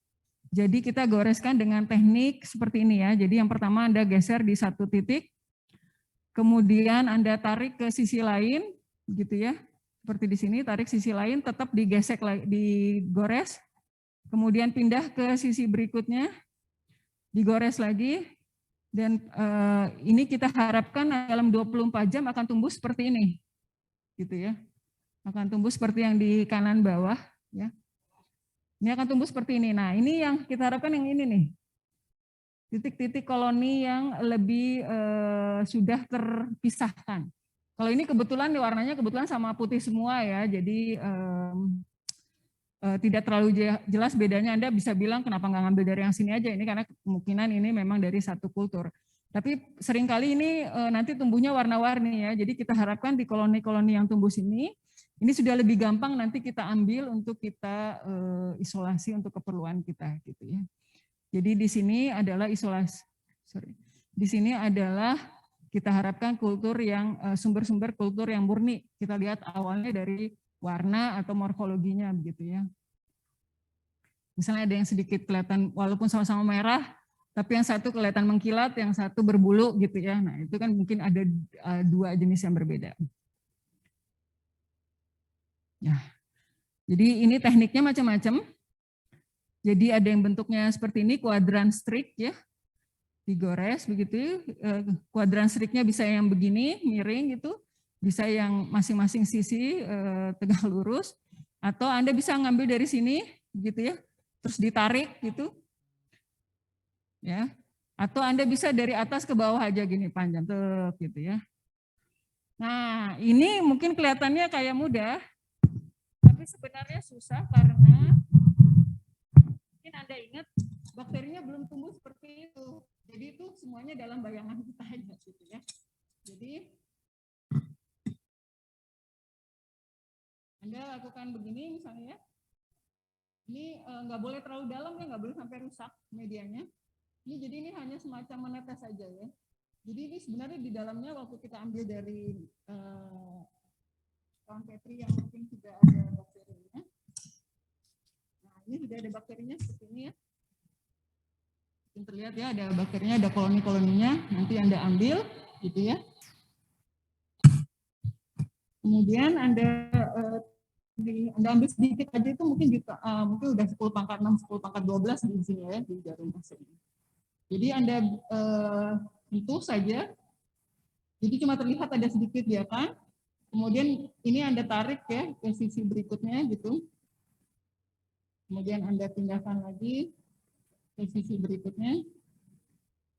Jadi kita goreskan dengan teknik seperti ini ya. Jadi yang pertama Anda geser di satu titik. Kemudian Anda tarik ke sisi lain, gitu ya, seperti di sini, tarik sisi lain, tetap digesek, digores, kemudian pindah ke sisi berikutnya, digores lagi, dan ini kita harapkan dalam 24 jam akan tumbuh seperti ini, gitu ya, akan tumbuh seperti yang di kanan bawah, ya. Ini akan tumbuh seperti ini. Nah, ini yang kita harapkan yang ini nih. Titik-titik koloni yang lebih sudah terpisahkan. Kalau ini kebetulan warnanya kebetulan sama putih semua ya, jadi tidak terlalu jelas bedanya. Anda bisa bilang kenapa nggak ngambil dari yang sini aja, ini karena kemungkinan ini memang dari satu kultur. Tapi seringkali ini nanti tumbuhnya warna-warni ya, jadi kita harapkan di koloni-koloni yang tumbuh sini, ini sudah lebih gampang nanti kita ambil untuk kita isolasi untuk keperluan kita gitu ya. Jadi di sini adalah isolasi, di sini adalah kita harapkan kultur yang sumber-sumber kultur yang murni. Kita lihat awalnya dari warna atau morfologinya begitu ya. Misalnya ada yang sedikit kelihatan walaupun sama-sama merah, tapi yang satu kelihatan mengkilat, yang satu berbulu gitu ya. Nah itu kan mungkin ada dua jenis yang berbeda. Ya, jadi ini tekniknya macam-macam. Jadi ada yang bentuknya seperti ini, kuadran strik ya, digores begitu. Kuadran striknya bisa yang begini, miring gitu, bisa yang masing-masing sisi tegak lurus, atau Anda bisa ngambil dari sini gitu ya, terus ditarik gitu, ya. Atau Anda bisa dari atas ke bawah aja gini panjang tuh gitu ya. Nah ini mungkin kelihatannya kayak mudah, tapi sebenarnya susah karena mungkin Anda ingat bakterinya belum tumbuh seperti itu. Jadi itu semuanya dalam bayangan kita aja gitu ya. Jadi Anda lakukan begini misalnya ya. Ini nggak boleh terlalu dalam ya, nggak boleh sampai rusak medianya. jadi ini hanya semacam menetes saja ya. Jadi ini sebenarnya di dalamnya waktu kita ambil dari Crown Petri yang mungkin sudah ada bakterinya. Nah, ini sudah ada bakterinya seperti ini ya. Mungkin terlihat ya ada bakterinya, ada koloni-koloninya. Nanti Anda ambil gitu ya. Kemudian Anda ambil sedikit aja itu mungkin mungkin udah 10 pangkat 6, 10 pangkat 12 di sini ya di jarum fase ini. Jadi Anda sentuh saja. Jadi cuma terlihat ada sedikit ya kan. Kemudian ini Anda tarik ya ke sisi berikutnya gitu. Kemudian Anda pindahkan lagi ke sisi berikutnya.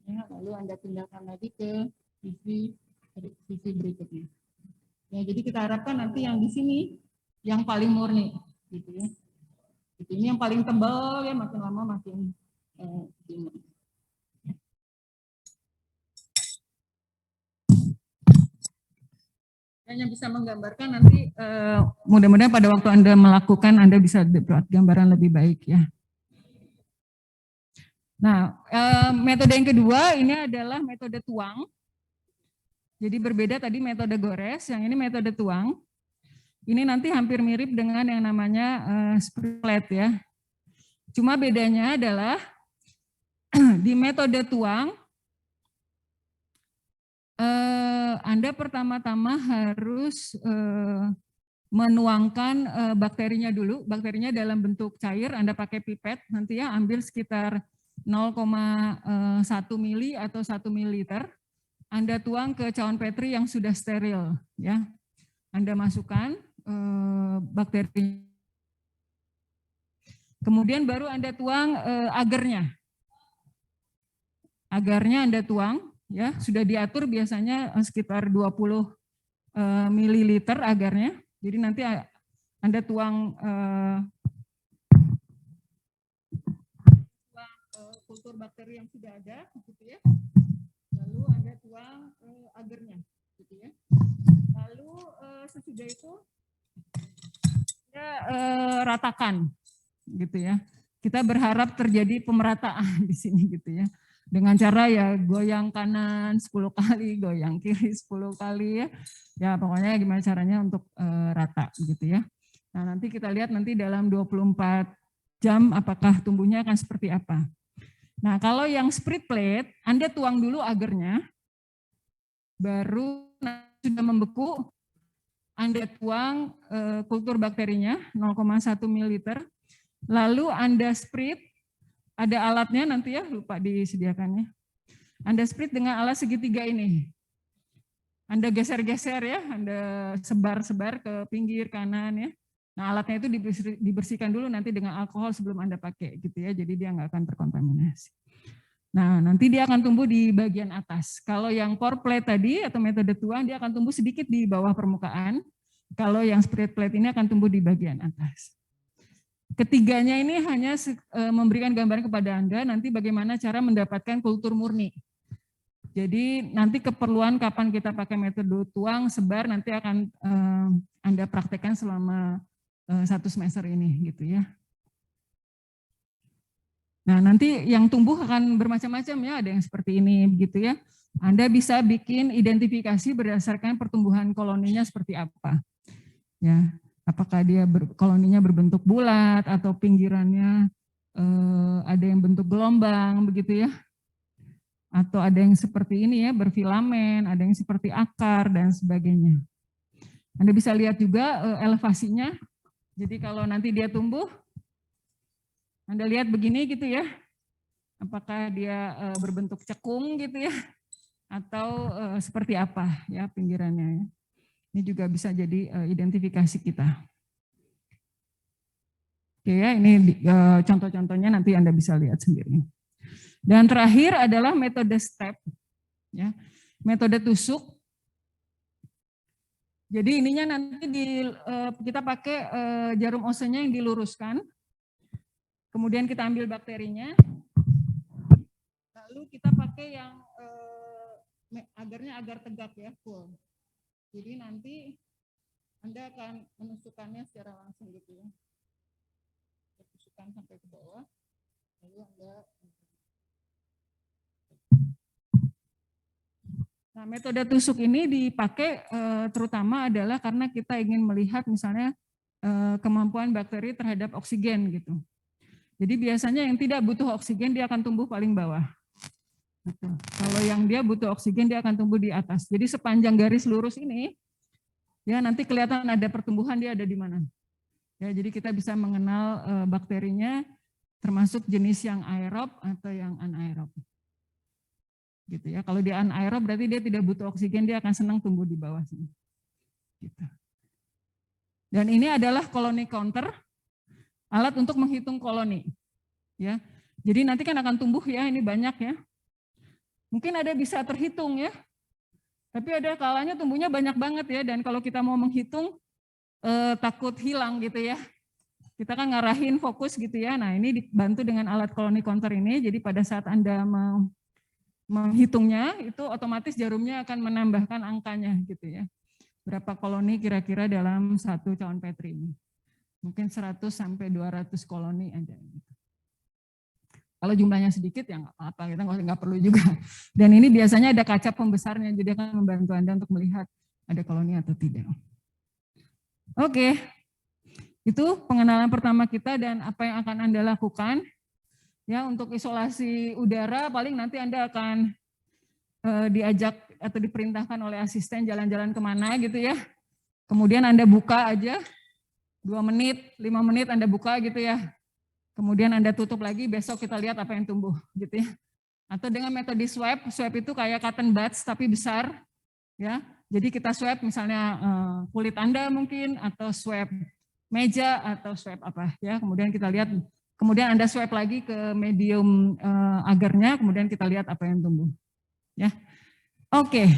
Ya, lalu Anda pindahkan lagi ke sisi berikutnya. Ya, jadi kita harapkan nanti yang di sini yang paling murni gitu ya. Gitu. Ini yang paling tebal ya, makin lama makin murni. Hanya bisa menggambarkan nanti mudah-mudahan pada waktu Anda melakukan Anda bisa dapat gambaran lebih baik ya. Nah, metode yang kedua ini adalah metode tuang. Jadi berbeda tadi metode gores, yang ini metode tuang. Ini nanti hampir mirip dengan yang namanya spray plate ya. Cuma bedanya adalah di metode tuang Anda pertama-tama harus menuangkan bakterinya dulu. Bakterinya dalam bentuk cair, Anda pakai pipet, nanti ya ambil sekitar 0,1 mili atau 1 mililiter. Anda tuang ke cawan Petri yang sudah steril. Ya, Anda masukkan bakteri. Kemudian baru Anda tuang agarnya. Agarnya Anda tuang. Ya, sudah diatur biasanya sekitar 20 mililiter agarnya. Jadi nanti Anda tuang kultur bakteri yang sudah ada, gitu ya. Lalu Anda tuang agarnya, gitu ya. Lalu sesudah itu Anda ratakan, gitu ya. Kita berharap terjadi pemerataan di sini, gitu ya. Dengan cara ya goyang kanan 10 kali, goyang kiri 10 kali ya. Ya pokoknya gimana caranya untuk rata gitu ya. Nah nanti kita lihat nanti dalam 24 jam apakah tumbuhnya akan seperti apa. Nah kalau yang spray plate, Anda tuang dulu agarnya, baru sudah membeku, Anda tuang kultur bakterinya 0,1 mililiter, lalu Anda sprit. Ada alatnya nanti ya, lupa disediakannya. Anda sprit dengan alat segitiga ini. Anda geser-geser ya, Anda sebar-sebar ke pinggir kanan ya. Nah alatnya itu dibersihkan dulu nanti dengan alkohol sebelum Anda pakai gitu ya, jadi dia nggak akan terkontaminasi. Nah nanti dia akan tumbuh di bagian atas. Kalau yang pour plate tadi atau metode tuang, dia akan tumbuh sedikit di bawah permukaan. Kalau yang spray plate ini akan tumbuh di bagian atas. Ketiganya ini hanya memberikan gambaran kepada Anda nanti bagaimana cara mendapatkan kultur murni. Jadi nanti keperluan kapan kita pakai metode tuang, sebar nanti akan Anda praktekkan selama 1 semester ini gitu ya. Nah nanti yang tumbuh akan bermacam-macam ya, ada yang seperti ini begitu ya. Anda bisa bikin identifikasi berdasarkan pertumbuhan koloninya seperti apa. Ya. Apakah dia koloninya berbentuk bulat atau pinggirannya ada yang bentuk gelombang begitu ya. Atau ada yang seperti ini ya, berfilamen, ada yang seperti akar dan sebagainya. Anda bisa lihat juga elevasinya. Jadi kalau nanti dia tumbuh, Anda lihat begini gitu ya. Apakah dia berbentuk cekung gitu ya. Atau seperti apa ya pinggirannya ya. Ini juga bisa jadi identifikasi kita. Oke ya, ini contoh-contohnya nanti Anda bisa lihat sendiri. Dan terakhir adalah metode step, ya, metode tusuk. Jadi ininya nanti kita pakai jarum osenya yang diluruskan. Kemudian kita ambil bakterinya. Lalu kita pakai yang agarnya agar tegak ya, full. Jadi nanti Anda akan menusukkannya secara langsung gitu ya. Tusukkan sampai ke bawah. Lalu Anda Nah, metode tusuk ini dipakai terutama adalah karena kita ingin melihat misalnya kemampuan bakteri terhadap oksigen gitu. Jadi biasanya yang tidak butuh oksigen dia akan tumbuh paling bawah. Gitu. Kalau yang dia butuh oksigen dia akan tumbuh di atas. Jadi sepanjang garis lurus ini ya nanti kelihatan ada pertumbuhan dia ada di mana. Ya, jadi kita bisa mengenal bakterinya termasuk jenis yang aerob atau yang anaerob. Gitu ya. Kalau dia anaerob berarti dia tidak butuh oksigen, dia akan senang tumbuh di bawah sini. Gitu. Dan ini adalah koloni counter, alat untuk menghitung koloni. Ya. Jadi nanti kan akan tumbuh ya, ini banyak ya. Mungkin ada bisa terhitung ya. Tapi ada kalanya tumbuhnya banyak banget ya, dan kalau kita mau menghitung takut hilang gitu ya. Kita kan ngarahin fokus gitu ya. Nah, ini dibantu dengan alat koloni counter ini. Jadi pada saat Anda menghitungnya itu otomatis jarumnya akan menambahkan angkanya gitu ya. Berapa koloni kira-kira dalam satu cawan Petri ini. Mungkin 100 sampai 200 koloni aja. Kalau jumlahnya sedikit ya nggak apa-apa, kita nggak perlu juga. Dan ini biasanya ada kaca pembesarnya, jadi akan membantu Anda untuk melihat ada koloni atau tidak. Oke, itu pengenalan pertama kita dan apa yang akan Anda lakukan. Ya, untuk isolasi udara paling nanti Anda akan diajak atau diperintahkan oleh asisten jalan-jalan kemana gitu ya. Kemudian Anda buka aja 2 menit, 5 menit Anda buka gitu ya. Kemudian Anda tutup lagi, besok kita lihat apa yang tumbuh gitu ya. Atau dengan metode swab itu kayak cotton buds tapi besar ya. Jadi kita swab misalnya kulit Anda mungkin atau swab meja atau swab apa ya. Kemudian kita lihat, kemudian Anda swab lagi ke medium agarnya, kemudian kita lihat apa yang tumbuh. Ya. Oke.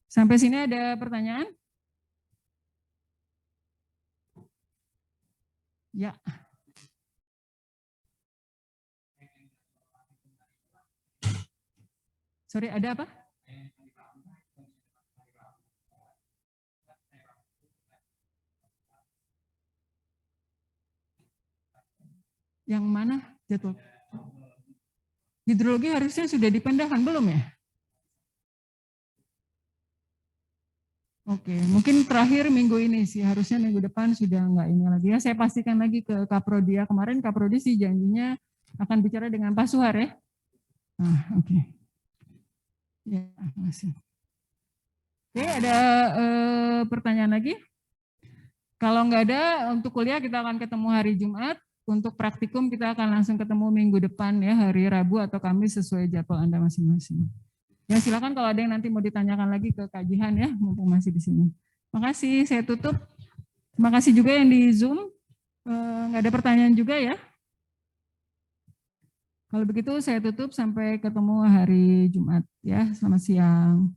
Sampai sini ada pertanyaan? Ya. Sorry, ada apa? Yang mana jadwal? Hidrologi harusnya sudah dipindahkan, belum ya? Oke, mungkin terakhir minggu ini sih, harusnya minggu depan sudah enggak ini lagi ya. Saya pastikan lagi ke Kaprodia. Kemarin Kaprodi sih janjinya akan bicara dengan Pak Suhar ya. Oke. Ya, masih. Oke, ada pertanyaan lagi? Kalau enggak ada, untuk kuliah kita akan ketemu hari Jumat. Untuk praktikum kita akan langsung ketemu minggu depan ya, hari Rabu atau Kamis sesuai jadwal Anda masing-masing. Ya silakan kalau ada yang nanti mau ditanyakan lagi ke Kak Jihan ya, mumpung masih di sini. Makasih, saya tutup. Terima kasih juga yang di Zoom. Nggak ada pertanyaan juga ya. Kalau begitu saya tutup sampai ketemu hari Jumat ya. Selamat siang.